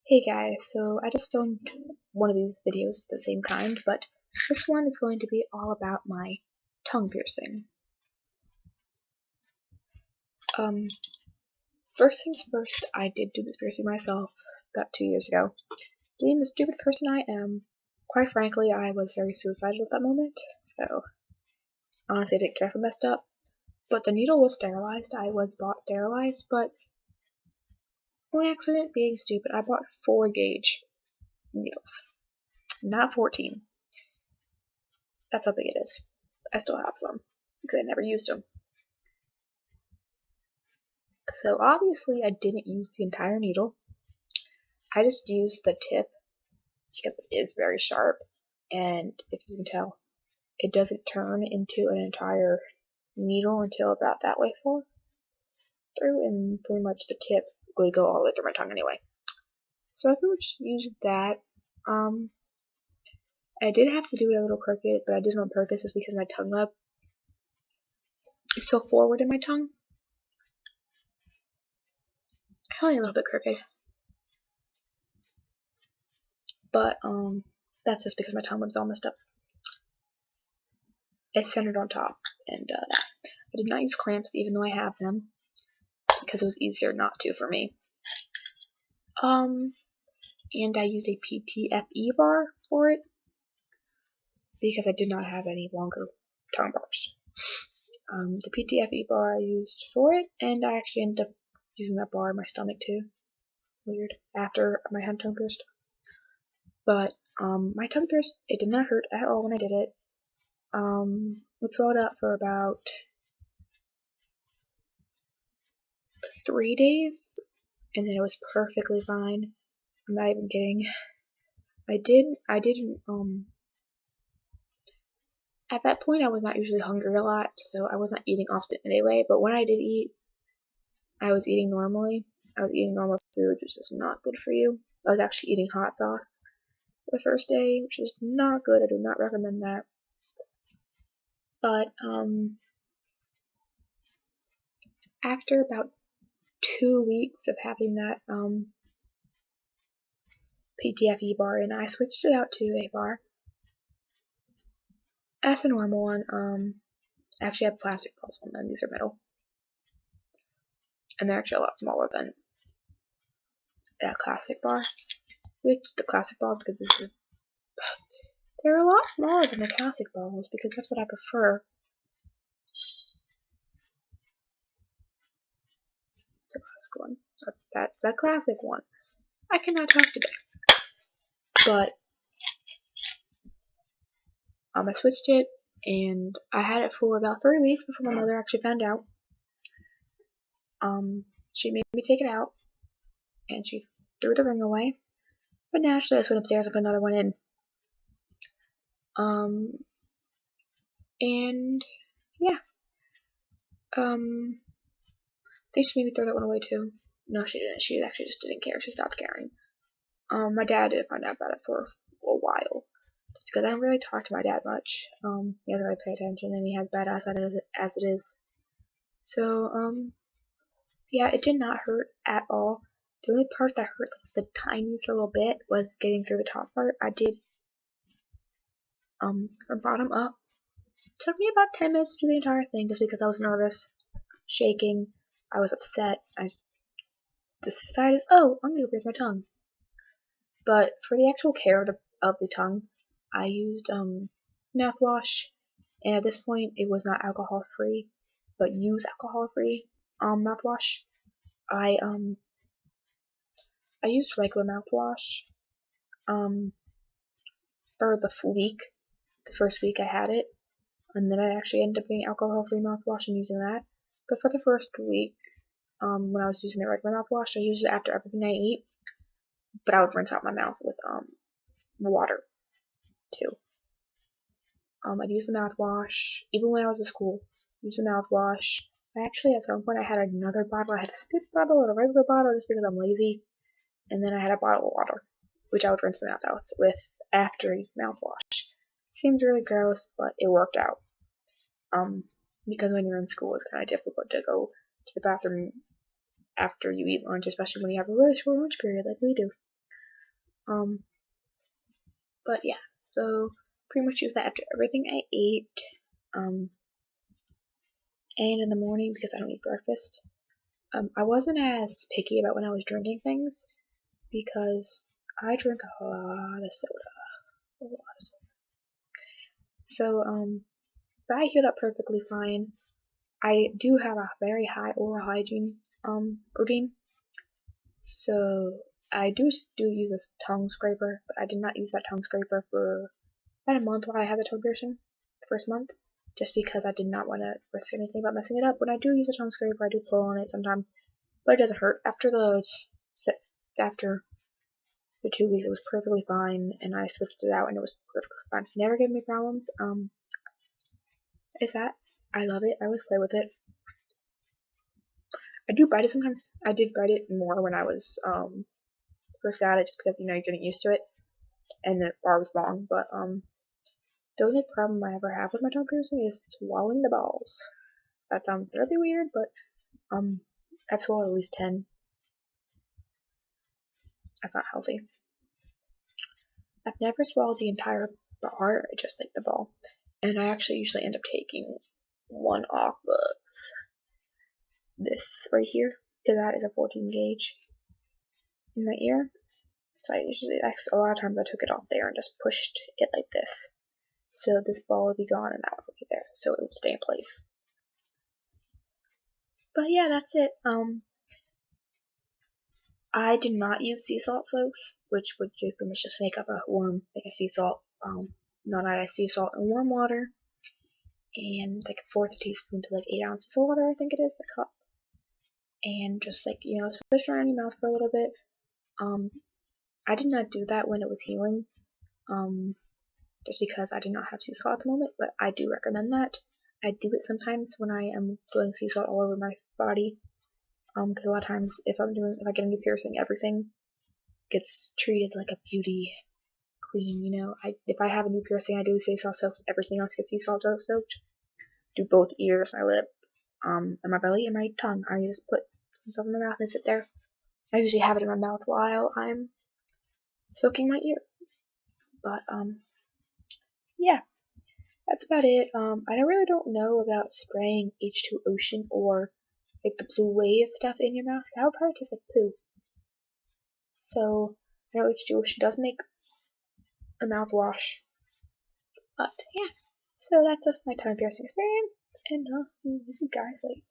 Hey guys, so I just filmed one of these videos, the same kind, but this one is going to be all about my tongue piercing. Um, First things first, I did do this piercing myself about 2 years ago. Being the stupid person I am, quite frankly, I was very suicidal at that moment, so honestly I didn't care if I messed up. But the needle was sterilized, I was bought sterilized, but on accident, being stupid, I bought 4-gauge needles, not 14. That's how big it is. I still have some, because I never used them. So obviously I didn't use the entire needle. I just used the tip because it is very sharp, and if you can tell, it doesn't turn into an entire needle until about that way through, and pretty much the tip would go all the way through my tongue anyway. So I pretty much used that. I did have to do it a little crooked, but I did it on purpose just because my tongue lobe is so forward in my tongue. Only a little bit crooked. But that's just because my tongue was all messed up. It's centered on top, and I did not use clamps even though I have them, because it was easier not to for me. And I used a PTFE bar for it, because I did not have any longer tongue bars. The PTFE bar I used for it, and I actually ended up using that bar in my stomach too. Weird. After my tongue pierced. But my tongue pierced, it did not hurt at all when I did it. It swelled up for about 3 days, and then it was perfectly fine. I'm not even kidding. I didn't, at that point I was not usually hungry a lot, so I was not eating often anyway, but when I did eat, I was eating normally. I was eating normal food, which is not good for you. I was actually eating hot sauce the first day, which is not good. I do not recommend that. But, after about 2 weeks of having that, PTFE bar, and I switched it out to a bar. That's a normal one. Actually I have plastic balls on them, these are metal. And they're actually a lot smaller than that classic bar. Which, the classic balls, because they're a lot smaller than the classic balls, because that's what I prefer. It's a classic one. That's a classic one. I cannot talk today. But, I switched it, and I had it for about 3 weeks before my mother actually found out. She made me take it out, and she threw the ring away. But naturally, I just went upstairs and put another one in. And yeah. They just made me throw that one away too. No, she didn't. She actually just didn't care. She stopped caring. My dad did find out about it for a while. Just because I don't really talk to my dad much. He doesn't really pay attention, and he has bad eyesight as it is. So, yeah, it did not hurt at all. The only part that hurt like the tiniest little bit was getting through the top part. I did, from bottom up. It took me about 10 minutes to do the entire thing just because I was nervous, shaking, I was upset. I just decided, oh, I'm gonna pierce my tongue. But for the actual care of the tongue, I used mouthwash, and at this point it was not alcohol free, but use alcohol free mouthwash. I used regular mouthwash for the first week I had it, and then I actually ended up getting alcohol free mouthwash and using that. But for the first week, when I was using the regular mouthwash, I used it after everything I eat, but I would rinse out my mouth with water too. I'd use the mouthwash, even when I was at school, use the mouthwash. I actually, at some point, I had another bottle. I had a spit bottle and a regular bottle just because I'm lazy. And then I had a bottle of water, which I would rinse my mouth out with after I used mouthwash. Seems really gross, but it worked out. Because when you're in school, it's kind of difficult to go to the bathroom after you eat lunch, especially when you have a really short lunch period like we do. But yeah, so pretty much use that after everything I ate, and in the morning because I don't eat breakfast. I wasn't as picky about when I was drinking things because I drink a lot of soda. So, but I healed up perfectly fine. I do have a very high oral hygiene, routine. So I do use a tongue scraper, but I did not use that tongue scraper for about a month while I had the tongue piercing, the first month, just because I did not want to risk anything about messing it up. When I do use a tongue scraper, I do pull on it sometimes, but it doesn't hurt. After the 2 weeks, it was perfectly fine, and I switched it out, and it was perfectly fine. It's never given me problems. Is that I love it. I always play with it. I do bite it sometimes. I did bite it more when I was first got it, just because you're getting used to it, and the bar was long. But the only problem I ever have with my tongue piercing is swallowing the balls. That sounds really weird, but I've swallowed at least 10. That's not healthy. I've never swallowed the entire bar, just like the ball. And I actually usually end up taking one off of this right here, because that is a 14 gauge in my ear. So a lot of times I took it off there and just pushed it like this. So this ball would be gone and that one would be there. So it would stay in place. But yeah, that's it. I did not use sea salt soaks, which would pretty much just make up a sea salt, non-iodized sea salt in warm water, and like a fourth teaspoon to like 8 ounces of water, I think it is, a cup, and just swish around your mouth for a little bit. I did not do that when it was healing, just because I did not have sea salt at the moment, but I do recommend that. I do it sometimes when I am doing sea salt all over my body, because a lot of times if I get a new piercing, everything gets treated like a beauty queen, if I have a new piercing, I do sea salt soaks. Everything else gets sea salt soaked. Do both ears, my lip, and my belly and my tongue. I just put some stuff in my mouth and sit there. I usually have it in my mouth while I'm soaking my ear. But yeah, that's about it. I really don't know about spraying H2 Ocean or like the Blue Wave stuff in your mouth. That would probably taste like poo. So I know H2 Ocean does make a mouthwash. But yeah, so that's just my tongue piercing experience, and I'll see you guys later.